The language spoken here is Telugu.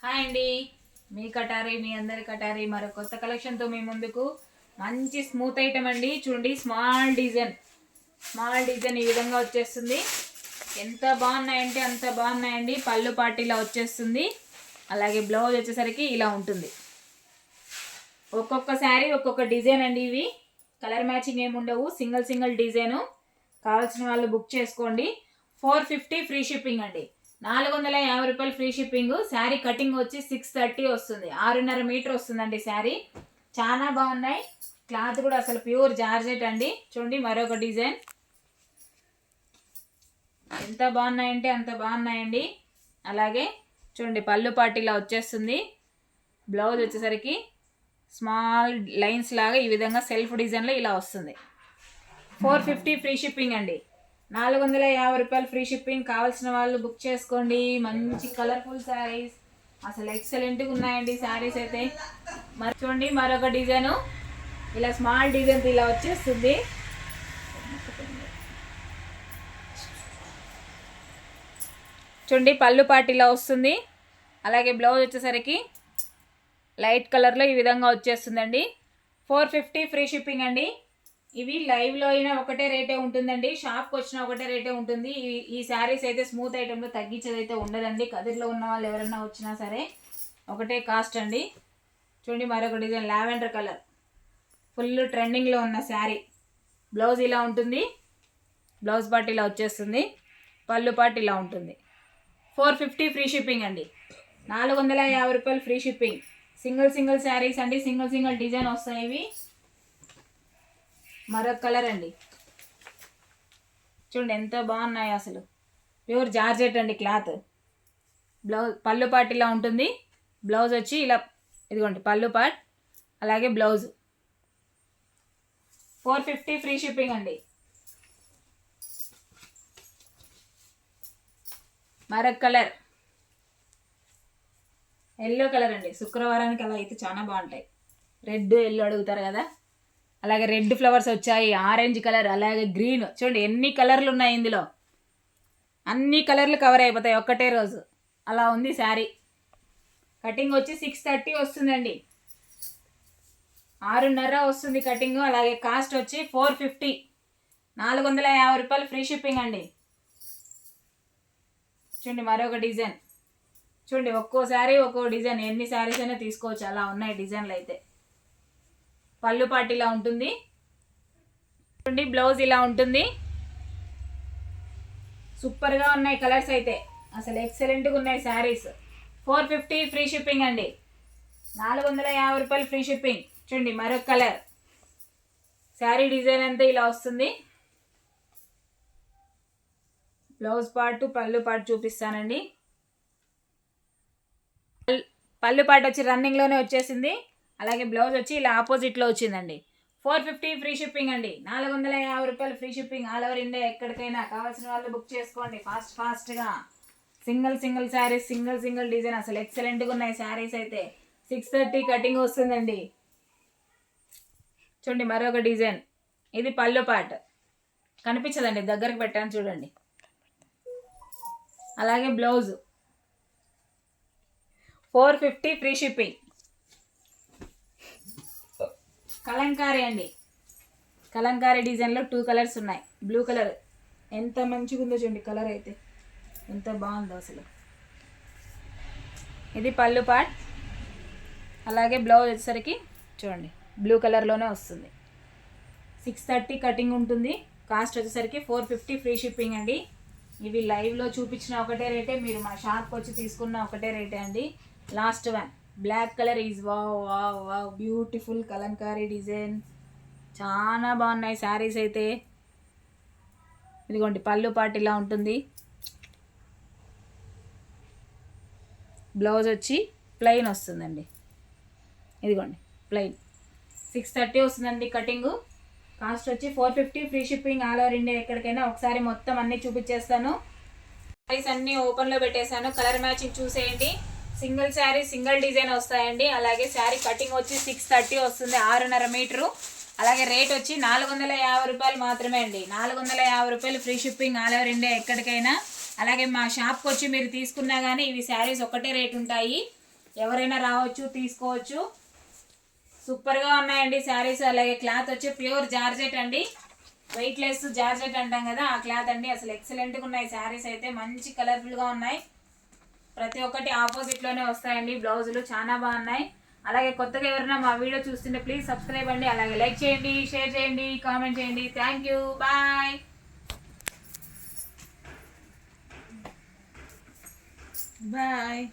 హాయ్ అండి, మీ కటారి మీ అందరి కటారి మరో కొత్త కలెక్షన్తో మీ ముందుకు. మంచి స్మూత్ ఐటమ్ అండి. చూడండి, స్మాల్ డిజైన్ ఈ విధంగా వచ్చేస్తుంది. ఎంత బాగున్నాయంటే అంత బాగున్నాయండి. పళ్ళు పార్టీలా వచ్చేస్తుంది. అలాగే బ్లౌజ్ వచ్చేసరికి ఇలా ఉంటుంది. ఒక్కొక్క శారీ ఒక్కొక్క డిజైన్ అండి. ఇవి కలర్ మ్యాచింగ్ ఏమి ఉండవు, సింగిల్ డిజైను. కావాల్సిన వాళ్ళు బుక్ చేసుకోండి. 450 ఫ్రీ షిప్పింగ్ అండి. 450 రూపాయలు ఫ్రీ షిప్పింగ్. శారీ కటింగ్ వచ్చి 630 వస్తుంది. 6.5 మీటర్ వస్తుందండి శారీ. చాలా బాగున్నాయి. క్లాత్ కూడా అసలు ప్యూర్ జార్జెట్ అండి. చూడండి, మరొక డిజైన్. ఎంత బాగున్నాయంటే అంత బాగున్నాయండి. అలాగే చూడండి, పళ్ళు పార్టీలా వచ్చేస్తుంది. బ్లౌజ్ వచ్చేసరికి స్మాల్ లైన్స్ లాగా ఈ విధంగా సెల్ఫ్ డిజైన్లో ఇలా వస్తుంది. 450 ఫ్రీ షిప్పింగ్ అండి. 450 రూపాయలు ఫ్రీ షిప్పింగ్. కావాల్సిన వాళ్ళు బుక్ చేసుకోండి. మంచి కలర్ఫుల్ శారీస్, అసలు ఎక్సలెంట్గా ఉన్నాయండి శారీస్ అయితే. మరి చూడండి, మరొక డిజైను. ఇలా స్మాల్ డిజైన్ ఇలా వచ్చేస్తుంది. చూడండి, పళ్ళు పార్టీలా వస్తుంది. అలాగే బ్లౌజ్ వచ్చేసరికి లైట్ కలర్లో ఈ విధంగా వచ్చేస్తుందండి. 450 ఫ్రీ షిప్పింగ్ అండి. ఇవి లైవ్లో అయినా ఒకటే రేటే ఉంటుందండి, షాప్కి వచ్చినా ఒకటే రేటే ఉంటుంది. ఈ శారీస్ అయితే స్మూత్ ఐటెంలో తగ్గించేది అయితే ఉండదండి. కదిర్లో ఉన్న వాళ్ళు ఎవరైనా వచ్చినా సరే ఒకటే కాస్ట్ అండి. చూడండి, మరొక డిజైన్ లావెండర్ కలర్, ఫుల్ ట్రెండింగ్లో ఉన్న శారీ. బ్లౌజ్ ఇలా ఉంటుంది. బ్లౌజ్ పార్ట్ ఇలా వచ్చేస్తుంది. పళ్ళు పార్ట్ ఇలా ఉంటుంది. 450 ఫ్రీ షిప్పింగ్ అండి. 450 రూపాయలు ఫ్రీ షిప్పింగ్. సింగిల్ శారీస్ అండి. సింగిల్ డిజైన్ వస్తాయి ఇవి. మరొక కలర్ అండి. చూడండి ఎంత బాగున్నాయి, అసలు ప్యూర్ జార్జెట్ అండి క్లాత్. బ్లౌజ్ పళ్ళు పార్ట్ ఇలా ఉంటుంది. బ్లౌజ్ వచ్చి ఇలా, ఇదిగోండి పళ్ళు పార్ట్, అలాగే బ్లౌజ్. 450 ఫ్రీ షిప్పింగ్ అండి. మరొక కలర్, ఎల్లో కలర్ అండి. శుక్రవారానికి అలా అయితే చాలా బాగుంటాయి. రెడ్ ఎల్లో అడుగుతారు కదా, అలాగే రెడ్ ఫ్లవర్స్ వచ్చాయి. ఆరెంజ్ కలర్, అలాగే గ్రీన్. చూడండి ఎన్ని కలర్లు ఉన్నాయి ఇందులో. అన్ని కలర్లు కవర్ అయిపోతాయి ఒక్కటే రోజు. అలా ఉంది శారీ. కటింగ్ వచ్చి 630 వస్తుందండి. 6.5 వస్తుంది కటింగ్. అలాగే కాస్ట్ వచ్చి 450. 450 రూపాయలు ఫ్రీ షిప్పింగ్ అండి. చూడండి, మరొక డిజైన్. చూడండి, ఒక్కో శారీ ఒక్కో డిజైన్. ఎన్ని శారీస్ అయినా తీసుకోవచ్చు, అలా ఉన్నాయి డిజైన్లు అయితే. పళ్ళు పార్ట్ ఇలా ఉంటుంది. చూడండి, బ్లౌజ్ ఇలా ఉంటుంది. సూపర్గా ఉన్నాయి కలర్స్ అయితే, అసలు ఎక్సలెంట్గా ఉన్నాయి శారీస్. 450 ఫ్రీ షిప్పింగ్ అండి. 450 రూపాయలు ఫ్రీ షిప్పింగ్. చూడండి, మరొక కలర్. శారీ డిజైన్ అంతా ఇలా వస్తుంది. బ్లౌజ్ పార్ట్ పళ్ళు పార్ట్ చూపిస్తానండి. పళ్ళు పార్ట్ వచ్చి రన్నింగ్లోనే వచ్చేసింది. అలాగే బ్లౌజ్ వచ్చి ఇలా ఆపోజిట్లో వచ్చిందండి. 450 ఫ్రీ షిప్పింగ్ అండి. 450 రూపాయలు free shipping. All over India ఎక్కడికైనా. కావాల్సిన వాళ్ళు బుక్ చేసుకోండి ఫాస్ట్గా. Single saris, single design. అసలు ఎక్సలెంట్గా ఉన్నాయి శారీస్ అయితే. 630 కటింగ్ వస్తుందండి. చూడండి, మరొక డిజైన్. ఇది పళ్ళు పార్ట్. కనిపించదండి, దగ్గరకు పెట్టాను చూడండి. అలాగే బ్లౌజ్ 450 ఫ్రీ షిప్పింగ్. కలంకారీ అండి. కలంకారీ డిజైన్లో 2 కలర్స్ ఉన్నాయి. బ్లూ కలర్ ఎంత మంచిగా ఉందో చూడండి. కలర్ అయితే ఎంత బాగుందో అసలు. ఇది పళ్ళు పార్ట్. అలాగే బ్లౌజ్ వచ్చేసరికి చూడండి బ్లూ కలర్లోనే వస్తుంది. 630 కటింగ్ ఉంటుంది. కాస్ట్ వచ్చేసరికి 450 ఫ్రీ షిప్పింగ్ అండి. ఇవి లైవ్లో చూపించిన ఒకటే రేటే, మీరు మా షాప్కి వచ్చి తీసుకున్న ఒకటే రేటే అండి. Last one black colour is wow beautiful Kalamkari design. చాలా బాగున్నాయి శారీస్ అయితే. ఇదిగోండి, పళ్ళు పార్ట్ ఇలా ఉంటుంది. బ్లౌజ్ వచ్చి ప్లెయిన్ వస్తుందండి. ఇదిగోండి ప్లెయిన్. 630 వస్తుందండి కటింగు. కాస్ట్ వచ్చి 450 free shipping. All over India ఎక్కడికైనా. ఒకసారి మొత్తం అన్నీ చూపించేస్తాను. శారీస్ అన్నీ ఓపెన్లో పెట్టేశాను. కలర్ మ్యాచింగ్ చూసేయండి. సింగిల్ శారీ సింగిల్ డిజైన్ వస్తాయండి. అలాగే శారీ కటింగ్ వచ్చి 630 వస్తుంది. 6.5 మీటరు. అలాగే రేట్ వచ్చి 450 రూపాయలు మాత్రమే అండి. 450 రూపాయలు free shipping. All over India ఎక్కడికైనా. అలాగే మా షాప్కి వచ్చి మీరు తీసుకున్నా కానీ ఇవి శారీస్ ఒకటే రేట్ ఉంటాయి. ఎవరైనా రావచ్చు, తీసుకోవచ్చు. సూపర్గా ఉన్నాయండి శారీస్. అలాగే క్లాత్ వచ్చి ప్యూర్ జార్జెట్ అండి, వెయిట్లెస్ జార్జెట్ అంటాం కదా ఆ క్లాత్ అండి. అసలు ఎక్సలెంట్గా ఉన్నాయి శారీస్ అయితే, మంచి కలర్ఫుల్గా ఉన్నాయి. ప్రతి ఒక్కటి ఆపోజిట్లోనే వస్తాయండి. బ్లౌజులు చాలా బాగున్నాయి. అలాగే కొత్తగా ఎవరైనా మా వీడియో చూస్తుంటే ప్లీజ్ సబ్స్క్రైబ్ అండి. అలాగే లైక్ చేయండి, షేర్ చేయండి, కామెంట్ చేయండి. Thank you, bye bye.